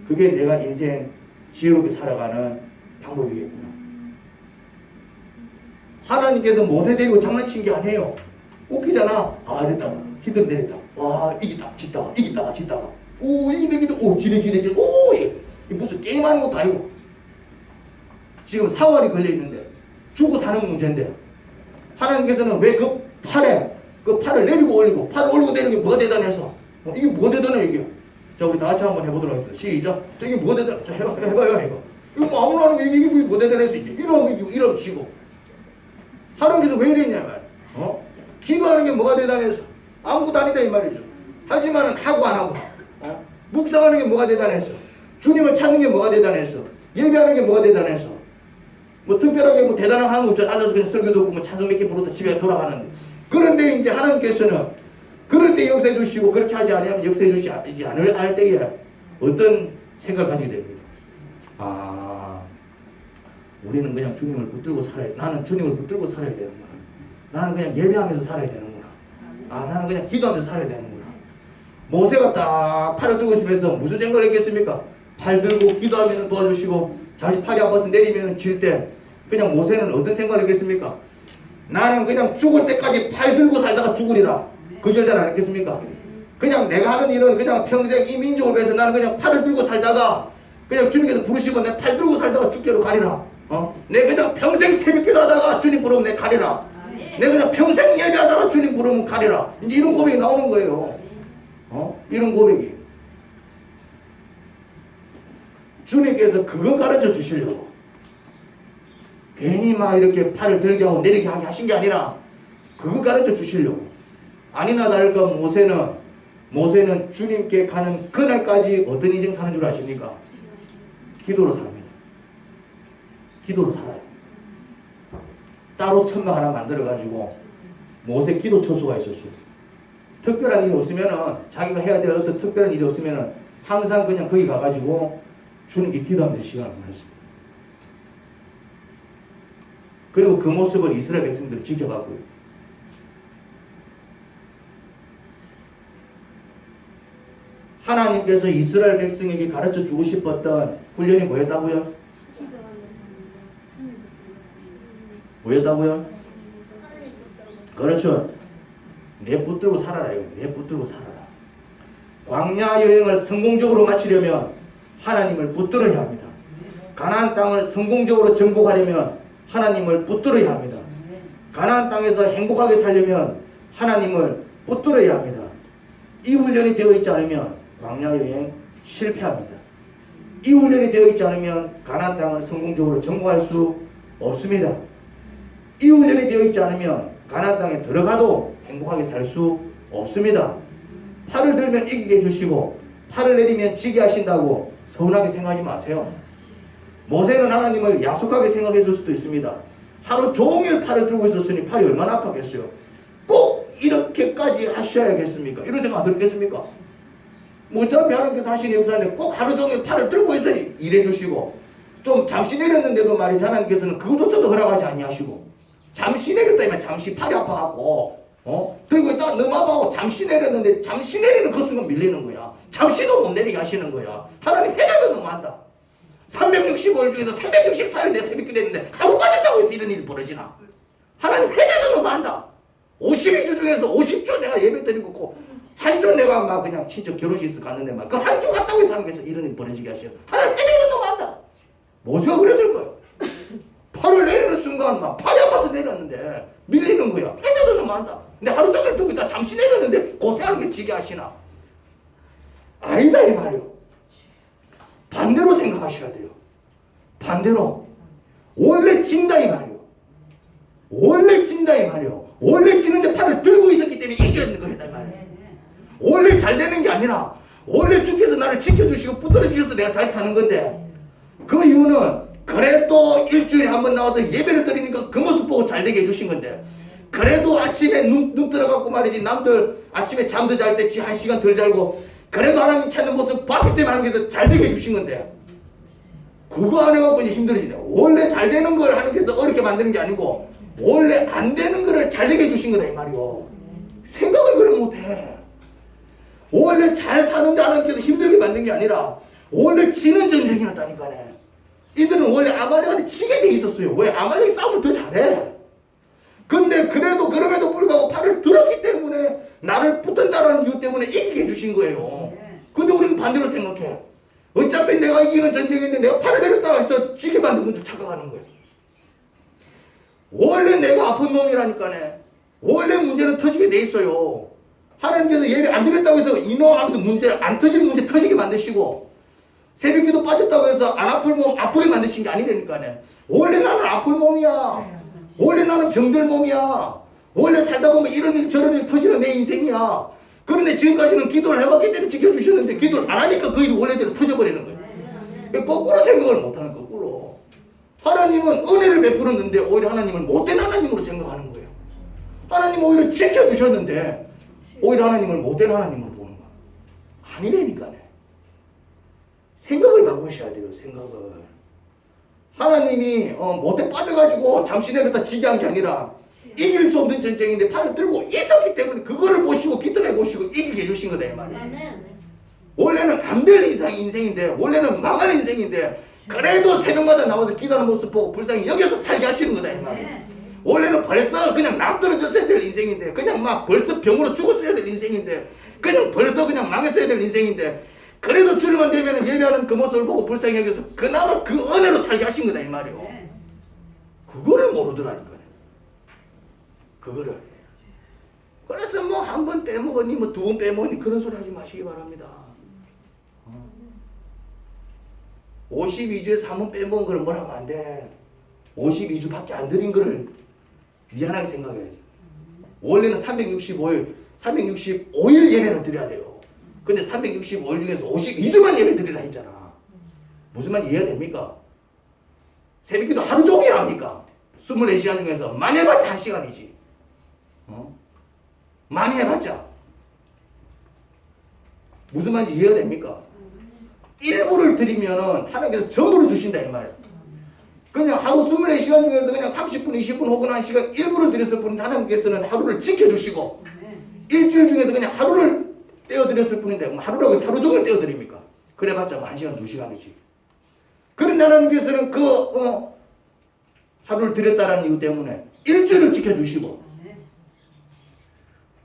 그게 내가 인생 지혜롭게 살아가는 방법이겠구나. 하나님께서 모세 데리고 장난친 게 아니에요. 웃기잖아. 됐다. 힘들어 내렸다. 이기다. 짓다가. 이기다. 지네. 이 무슨 게임하는 것도 아니고. 지금 사활이 걸려있는데. 죽고 사는 문제인데. 하나님께서는 왜 그 팔을 내리고 올리고, 팔을 올리고 내리는 게 뭐가 대단해서? 이게 뭐가 대단해, 이게? 자, 우리 다 같이 한번 해보도록 하겠습니다. 시작. 이게 뭐가 대단해? 자, 해봐요, 이거. 이거 뭐 아무나 하는 거, 이게 뭐가 대단해서, 이게. 이러면 치고. 하나님께서 왜 이랬냐, 말. 기도하는 게 뭐가 대단해서? 아무것도 아니다, 이 말이죠. 하지만은 하고 안 하고. 묵상하는 게 뭐가 대단해서? 주님을 찾는 게 뭐가 대단해서? 예배하는 게 뭐가 대단해서? 뭐 특별하게 뭐 대단한 하는 거 없죠. 앉아서 그냥 설교 듣고 뭐 찬송 몇 개 부르다 집에 돌아가는데. 그런데 이제 하나님께서는 그럴 때 역사해 주시고, 그렇게 하지 않으면 역사해 주시지 않을 할 때에 어떤 생각을 가지게 됩니다. 우리는 그냥 주님을 붙들고 살아야 돼. 나는 주님을 붙들고 살아야 되는구나. 나는 그냥 예배하면서 살아야 되는구나. 나는 그냥 기도하면서 살아야 되는구나. 모세가 딱 팔을 들고 있으면서 무슨 생각을 했겠습니까? 팔 들고 기도하면 도와주시고, 잠시 팔이 아파서 내리면 질 때 그냥 모세는 어떤 생각을 했겠습니까? 나는 그냥 죽을 때까지 팔 들고 살다가 죽으리라. 그 결단 안 했겠습니까? 그냥 내가 하는 일은 그냥 평생 이 민족을 위해서 나는 그냥 팔을 들고 살다가 그냥 주님께서 부르시면 내 팔 들고 살다가 죽게로 가리라. 내 그냥 평생 새벽기도 하다가 주님 부르면 내 가리라. 내 그냥 평생 예배하다가 주님 부르면 가리라. 이제 이런 고백이 나오는 거예요. 이런 고백이. 주님께서 그거 가르쳐 주시려고. 괜히 막 이렇게 팔을 들게 하고 내리게 하게 하신 게 아니라 그거 가르쳐 주시려고. 아니나 다를까 모세는 주님께 가는 그날까지 어떤 인생 사는 줄 아십니까? 기도로 삽니다. 기도로 살아요. 따로 천막 하나 만들어가지고 모세 기도 처소가 있었어요. 특별한 일이 없으면은, 자기가 해야 될 어떤 특별한 일이 없으면은 항상 그냥 거기 가가지고 주님께 기도하면서 시간을 보냈습니다. 그리고 그 모습을 이스라엘 백성들이 지켜봤고요. 하나님께서 이스라엘 백성에게 가르쳐 주고 싶었던 훈련이 뭐였다고요? 뭐였다고요? 그렇죠. 내 붙들고 살아라. 이거. 내 붙들고 살아라. 광야 여행을 성공적으로 마치려면 하나님을 붙들어야 합니다. 가나안 땅을 성공적으로 정복하려면 하나님을 붙들어야 합니다. 가나안 땅에서 행복하게 살려면 하나님을 붙들어야 합니다. 이 훈련이 되어 있지 않으면 광야 여행 실패합니다. 이 훈련이 되어 있지 않으면 가나안 땅을 성공적으로 정복할 수 없습니다. 이 훈련이 되어 있지 않으면 가나안 땅에 들어가도 행복하게 살 수 없습니다. 팔을 들면 이기게 해주시고 팔을 내리면 지게 하신다고 서운하게 생각하지 마세요. 모세는 하나님을 야속하게 생각했을 수도 있습니다. 하루 종일 팔을 들고 있었으니 팔이 얼마나 아팠겠어요. 꼭 이렇게까지 하셔야겠습니까? 이런 생각 안 들겠습니까? 뭐 어차피 하나님께서 하시는 역사인데 꼭 하루 종일 팔을 들고 있어 일해주시고, 좀 잠시 내렸는데도 말이지 하나님께서는 그것조차도 허락하지 아니하시고, 잠시 내렸다면 잠시 팔이 아파갖고 들고 있다가 너무 아파하고 잠시 내렸는데 잠시 내리는 그 순간 밀리는 거야. 잠시도 못 내리게 하시는 거야. 하나님 해내도 너무한다. 365일 중에서 364일 내 새벽 기도 했는데 하루 빠졌다고 해서 이런 일이 벌어지나? 하나님 해내도 너무한다. 52주 중에서 50주 내가 예배 드리고 한 주 내가 막 그냥 친척 결혼식 갔는데 막 그 한 주 갔다고 해서 하나님께서 이런 일이 벌어지게 하셔. 하나님 해내도 너무한다. 모세가 그랬을 거야. 팔을 내리는 순간 막 팔이 아파서 내렸는데 밀리는 거야. 해내도 너무한다. 근데 하루 종일 두고 있다 잠시 내렸는데 고생하는 게 지게 하시나? 아니다 이 말이요. 반대로 생각하셔야 돼요. 반대로 원래 진다 이 말이요. 원래 진다 이 말이요. 원래 지는데 팔을 들고 있었기 때문에 이기는 거다 이 말이요. 원래 잘 되는 게 아니라 원래 주께서 나를 지켜주시고 붙들어 주셔서 내가 잘 사는 건데, 그 이유는 그래도 일주일에 한 번 나와서 예배를 드리니까 그 모습 보고 잘 되게 해주신 건데, 그래도 아침에 눈 들어갖고 말이지 남들 아침에 잠도 잘 때 한 시간 덜 자고 그래도 하나님 찾는 모습 봤기 때문에 하나님께서 잘 되게 해주신 건데, 그거 안 해갖고 이제 힘들어지네. 원래 잘 되는 걸 하나님께서 어렵게 만드는 게 아니고 원래 안 되는 거를 잘 되게 해주신 거다 이 말이요. 생각을 그래 못해. 원래 잘 사는데 하나님께서 힘들게 만든 게 아니라 원래 지는 전쟁이었다니까네. 이들은 원래 아말렉한테 지게 돼 있었어요. 왜? 아말렉이 싸움을 더 잘해. 근데 그래도 그럼에도 불구하고 팔을 들었기 때문에 나를 붙든다는 이유 때문에 이기게 해주신 거예요. 근데 우리는 반대로 생각해. 어차피 내가 이기는 전쟁인데 내가 팔을 내렸다고 해서 지게 만든 건 좀 착각하는 거예요. 원래 내가 아픈 놈이라니까네. 원래 문제는 터지게 돼 있어요. 하나님께서 예배 안 드렸다고 해서 인어하면서 문제 안 터지는 문제 터지게 만드시고, 새벽기도 빠졌다고 해서 안 아플 몸 아프게 만드신 게 아니라니까네. 원래 나는 아플 몸이야. 원래 나는 병들 몸이야. 원래 살다 보면 이런 일 저런 일 터지는 내 인생이야. 그런데 지금까지는 기도를 해봤기 때문에 지켜주셨는데 기도를 안 하니까 그 일이 원래대로 터져버리는 거예요. 거꾸로 생각을 못하는 거꾸로. 하나님은 은혜를 베풀었는데 오히려 하나님을 못된 하나님으로 생각하는 거예요. 하나님 오히려 지켜주셨는데 오히려 하나님을 못된 하나님으로 보는 거야. 아니라니까네. 생각을 바꾸셔야 돼요. 생각을. 하나님이 못에 빠져가지고 잠시 내렸다 지게 한 게 아니라 이길 수 없는 전쟁인데 팔을 들고 있었기 때문에 그거를 보시고 기도해 보시고 이기게 해주신 거다 이 말이에요. 원래는 안 될 인생인데, 원래는 망할 인생인데 그래도 새벽마다 나와서 기도하는 모습 보고 불쌍히 여기서 살게 하시는 거다 이 말이에요. 원래는 벌써 그냥 놔떨어졌어야 될 인생인데, 그냥 막 벌써 병으로 죽었어야 될 인생인데, 그냥 벌써 그냥 망했어야 될 인생인데, 그래도 주일만 되면 예배하는 그 모습을 보고 불쌍히 여기서 그나마 그 은혜로 살게 하신 거다 이 말이에요. 그거를 모르더라니까요. 그거를. 그래서 뭐 한 번 빼먹었니 뭐 두 번 빼먹었니 그런 소리 하지 마시기 바랍니다. 52주에서 한 번 빼먹은 걸 뭘 하면 안 돼. 52주밖에 안 드린 거를 미안하게 생각해야지. 원래는 365일 예배를 드려야 돼요. 근데 365일 중에서 52주만 예배 드리라 했잖아. 무슨 말인지 이해가 됩니까? 새벽기도 하루 종일 합니까? 24시간 중에서 많이 해봤자 1시간이지. 많이 해봤자. 무슨 말인지 이해가 됩니까? 일부를 드리면은 하나님께서 전부를 주신다 이 말이에요. 그냥 하루 24시간 중에서 그냥 30분, 20분 혹은 1시간 일부를 드렸을 뿐인데 하나님께서는 하루를 지켜주시고, 일주일 중에서 그냥 하루를 떼어드렸을 뿐인데 뭐 하루라고 해서 하루 종일 떼어드립니까? 그래봤자 뭐 1시간, 2시간이지. 그런데 하나님께서는 하루를 드렸다는 이유 때문에 일주일을 지켜주시고,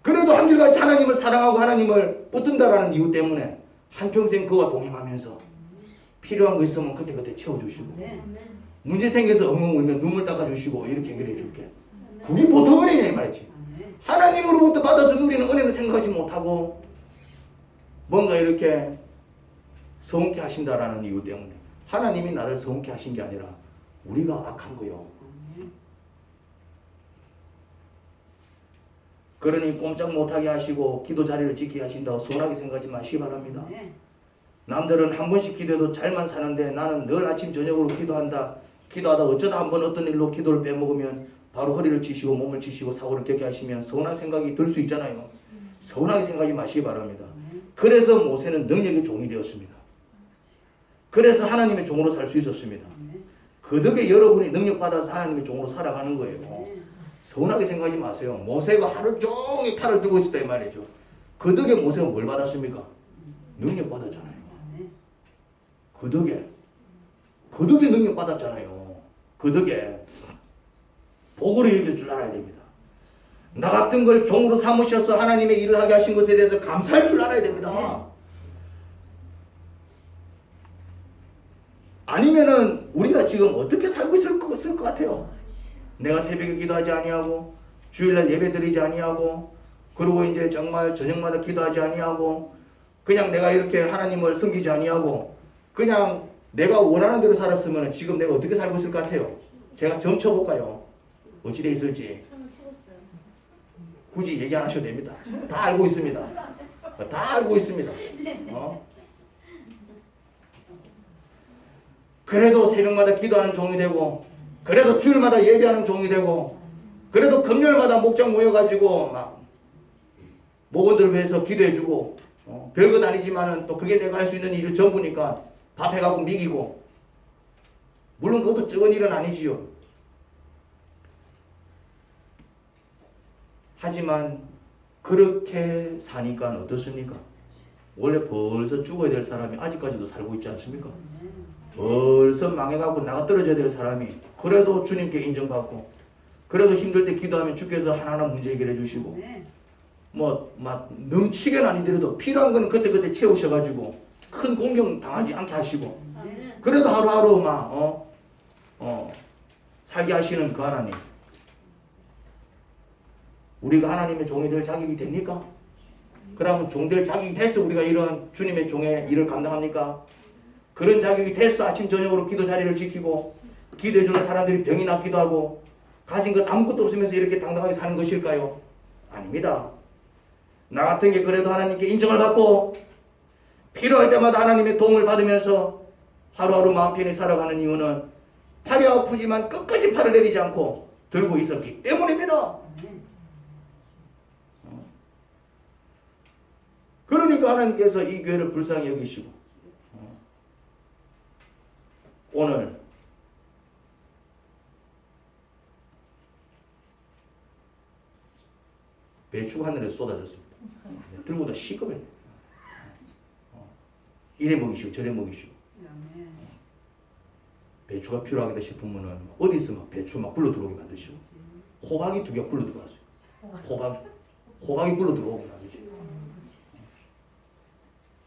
그래도 그래도 한결같이 하나님을 사랑하고 하나님을 붙든다라는 이유 때문에 한평생 그와 동행하면서 필요한 거 있으면 그때그때 채워주시고 문제 생겨서 엉엉 울면 눈물 닦아주시고 이렇게 해결해 줄게. 그게 보통 은혜냐 이 말이지. 하나님으로부터 받아서 누리는 은혜를 생각하지 못하고 뭔가 이렇게 서운케 하신다라는 이유 때문에 하나님이 나를 서운케 하신 게 아니라 우리가 악한 거요. 그러니 꼼짝 못하게 하시고 기도 자리를 지키게 하신다고 서운하게 생각하지 마시기 바랍니다. 남들은 한 번씩 기도해도 잘만 사는데 나는 늘 아침 저녁으로 기도한다. 기도하다 어쩌다 한 번 어떤 일로 기도를 빼먹으면 바로 허리를 치시고 몸을 치시고 사고를 겪게 하시면 서운한 생각이 들 수 있잖아요. 서운하게 생각하지 마시기 바랍니다. 그래서 모세는 능력의 종이 되었습니다. 그래서 하나님의 종으로 살 수 있었습니다. 그 덕에 여러분이 능력받아서 하나님의 종으로 살아가는 거예요. 서운하게 생각하지 마세요. 모세가 하루 종일 팔을 들고 있었다 이 말이죠. 그 덕에 모세가 뭘 받았습니까? 능력 받았잖아요. 그 덕에 능력 받았잖아요. 그 덕에 복으로 여길 줄 알아야 됩니다. 나 같은 걸 종으로 삼으셔서 하나님의 일을 하게 하신 것에 대해서 감사할 줄 알아야 됩니다. 아니면은 우리가 지금 어떻게 살고 있을 것 같아요? 내가 새벽에 기도하지 아니하고 주일날 예배 드리지 아니하고 그리고 이제 정말 저녁마다 기도하지 아니하고 그냥 내가 이렇게 하나님을 섬기지 아니하고 그냥 내가 원하는 대로 살았으면 지금 내가 어떻게 살고 있을 것 같아요? 제가 점쳐볼까요? 어찌 돼 있을지 굳이 얘기 안 하셔도 됩니다. 다 알고 있습니다. 다 알고 있습니다. 그래도 새벽마다 기도하는 종이 되고 그래도 주일마다 예배하는 종이 되고 그래도 금요일마다 목장 모여가지고 막 목원들 위해서 기도해주고 별것 아니지만은 또 그게 내가 할 수 있는 일을 전부니까 밥 해가고 미기고 물론 그것도 적은 일은 아니지요. 하지만 그렇게 사니까 어떻습니까? 원래 벌써 죽어야 될 사람이 아직까지도 살고 있지 않습니까? 벌써 망해가고 나가 떨어져야 될 사람이 그래도 주님께 인정받고 그래도 힘들 때 기도하면 주께서 하나하나 문제 해결해 주시고 막 넘치게는 아니더라도 필요한 거는 그때그때 채우셔가지고 큰 공경 당하지 않게 하시고 그래도 하루하루 막 살게 하시는 그 하나님, 우리가 하나님의 종이 될 자격이 됩니까? 그러면 종 될 자격이 돼서 우리가 이런 주님의 종의 일을 감당합니까? 그런 자격이 됐어 아침 저녁으로 기도 자리를 지키고 기도해주는 사람들이 병이 낫기도 하고 가진 것 아무것도 없으면서 이렇게 당당하게 사는 것일까요? 아닙니다. 나 같은 게 그래도 하나님께 인정을 받고 필요할 때마다 하나님의 도움을 받으면서 하루하루 마음 편히 살아가는 이유는 팔이 아프지만 끝까지 팔을 내리지 않고 들고 있었기 때문입니다. 그러니까 하나님께서 이 교회를 불쌍히 여기시고 오늘 배추가 하늘에서 쏟아졌습니다. 들고도 시급해. 이래 먹이시고 저래 먹이시고. 배추가 필요하겠다 싶으면은 어디서 막 배추 막 굴러 들어오게 만드시고 호박이 2개 굴러 들어왔어요. 호박이 굴러 들어오게 만드시고.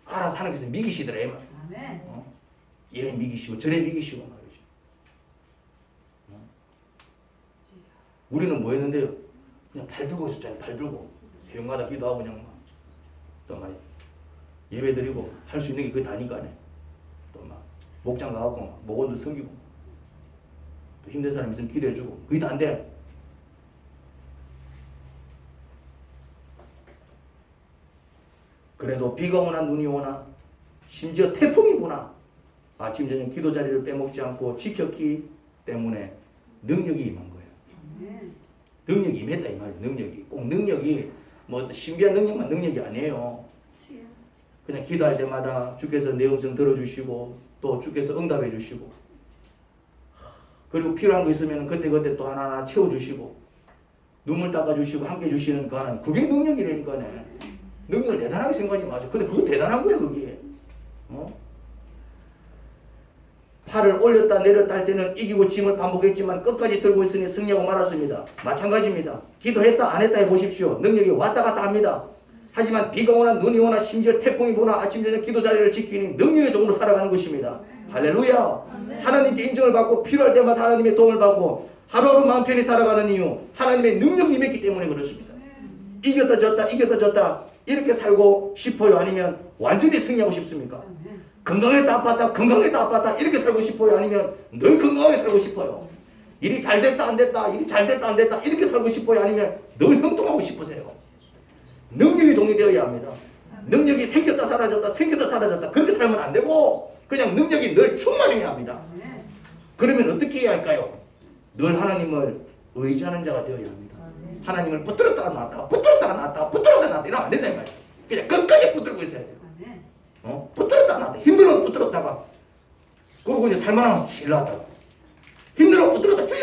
알아서 하나님께서 미기시더라 이 말. 이래 미기시고 저래 미기시고 말이죠. 우리는 뭐 했는데요? 그냥 발 들고 있었잖아요. 발 들고 새벽마다 기도하고 그냥 막 또 막 예배 드리고 할 수 있는 게 그게 다니까네. 또 막 목장 가갖고 막 목원들 섬기고 또 힘든 사람 있으면 기도해주고 그게 다 안 돼. 그래도 비가 오나 눈이 오나 심지어 태풍이 부나 아침 저녁 기도 자리를 빼먹지 않고 지켰기 때문에 능력이 임한 거예요. 능력이 임했다 이 말이에요. 능력이 꼭 능력이 뭐 신비한 능력만 능력이 아니에요. 그냥 기도할 때마다 주께서 내 음성 들어주시고 또 주께서 응답해 주시고 그리고 필요한 거 있으면 그때그때 또 하나하나 채워주시고 눈물 닦아주시고 함께 주시는 그 하나님, 그게 능력이라니까네. 능력을 대단하게 생각하지 마세요. 근데 그거 대단한 거예요 그게. 팔을 올렸다 내렸다 할 때는 이기고 짐을 반복했지만 끝까지 들고 있으니 승리하고 말았습니다. 마찬가지입니다. 기도했다 안 했다 해보십시오. 능력이 왔다 갔다 합니다. 하지만 비가 오나 눈이 오나 심지어 태풍이 부나 아침 저녁 기도 자리를 지키니 능력의 종으로 살아가는 것입니다. 할렐루야. 하나님께 인정을 받고 필요할 때마다 하나님의 도움을 받고 하루하루 마음 편히 살아가는 이유, 하나님의 능력이 임했기 때문에 그렇습니다. 이겼다 졌다 이겼다 졌다 이렇게 살고 싶어요? 아니면 완전히 승리하고 싶습니까? 건강했다 아팠다 건강했다 아팠다 이렇게 살고 싶어요? 아니면 늘 건강하게 살고 싶어요? 일이 잘 됐다 안 됐다 일이 잘 됐다 안 됐다 이렇게 살고 싶어요? 아니면 늘 형통하고 싶으세요? 능력이 종이 되어야 합니다. 능력이 생겼다 사라졌다 생겼다 사라졌다 그렇게 살면 안 되고 그냥 능력이 늘 충만해야 합니다. 그러면 어떻게 해야 할까요? 늘 하나님을 의지하는 자가 되어야 합니다. 하나님을 붙들었다가 놨다가 붙들었다가 놨다가 붙들었다가 놨다가 이러면 안 된다 이 말이에요. 그냥 끝까지 붙들고 있어야 돼요. 붙들었다가 놨다가 힘들면 붙들었다가 그리고 이제 살만하면 질렀다가 힘들어 붙들었다가 쭉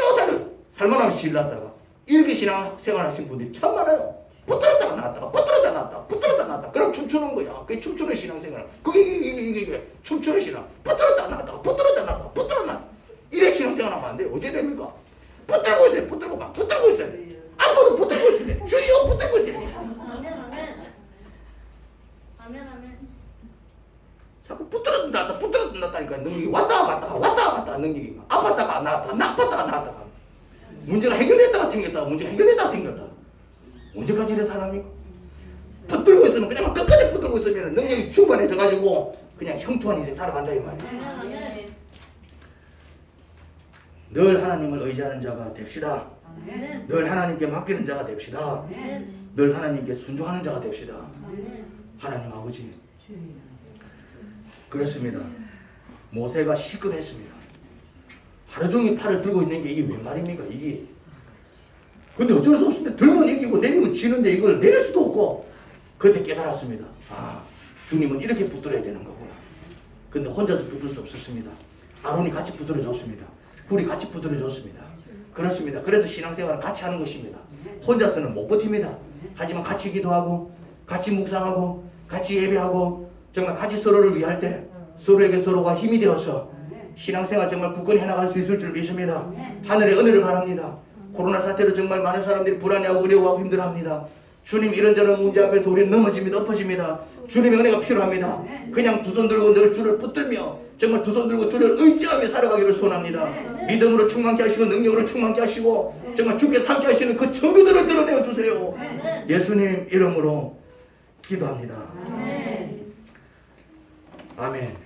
살만하면 질렀다가 이렇게 신앙생활 하신 분들이 참 많아요. 붙들었다가 놨다가 붙들었다가 놨다가 붙들었다가 놨다가 그럼 춤추는 거야. 그게 춤추는 신앙생활. 그게 이게 춤추는 신앙. 붙들었다가 놨다가 붙들었다가 놨다가 붙들었다가 놨다가 이래 신앙생활 하면 안 돼요. 어째 됩니까? 붙들고 있어요. 붙들고 막 붙들고 있어요. 아빠도 붙들고 있어요. 주여 붙들고 있어요. 아멘 아멘 아멘 아멘. 자꾸 붙들었다 놨다 붙들었다 놨다니까 능력이 왔다가 갔다가 왔다가 갔다가 능력이 아팠다가 안 나왔다가 아팠다가 안 나왔다가 문제가 해결됐다가 생겼다가 문제가 해결됐다가 생겼다가 언제까지 이래 살랍니까? 붙들고 있으면 그냥 끝까지 붙들고 있으면 능력이 충만해져가지고 그냥 형통한 인생 살아간다 이 말이에요. 늘 하나님을 의지하는 자가 됩시다. 늘 하나님께 맡기는 자가 됩시다. 늘 하나님께 순종하는 자가 됩시다. 하나님 아버지 그렇습니다. 모세가 시급했습니다. 하루 종일 팔을 들고 있는 게 이게 웬 말입니까? 이게 근데 어쩔 수 없습니다. 들면 이기고 내리면 지는데 이걸 내릴 수도 없고 그때 깨달았습니다. 아 주님은 이렇게 붙들어야 되는 거구나. 근데 혼자서 붙들 수 없었습니다. 아론이 같이 붙들어줬습니다. 굴이 같이 붙들어줬습니다. 그렇습니다. 그래서 신앙생활은 같이 하는 것입니다. 혼자서는 못 버팁니다. 하지만 같이 기도하고 같이 묵상하고 같이 예배하고 정말 같이 서로를 위할 때 서로에게 서로가 힘이 되어서 신앙생활 정말 굳건히 해나갈 수 있을 줄 믿습니다. 하늘의 은혜를 바랍니다. 코로나 사태로 정말 많은 사람들이 불안해하고 어려워하고 힘들어합니다. 주님 이런저런 문제 앞에서 우리는 넘어집니다. 엎어집니다. 주님의 은혜가 필요합니다. 그냥 두 손 들고 늘 주를 붙들며 정말 두 손 들고 주를 의지하며 살아가기를 소원합니다. 믿음으로 충만케 하시고 능력으로 충만케 하시고 정말 주께 삼게 하시는 그 청비들을 드러내어 주세요. 예수님 이름으로 기도합니다. 아멘.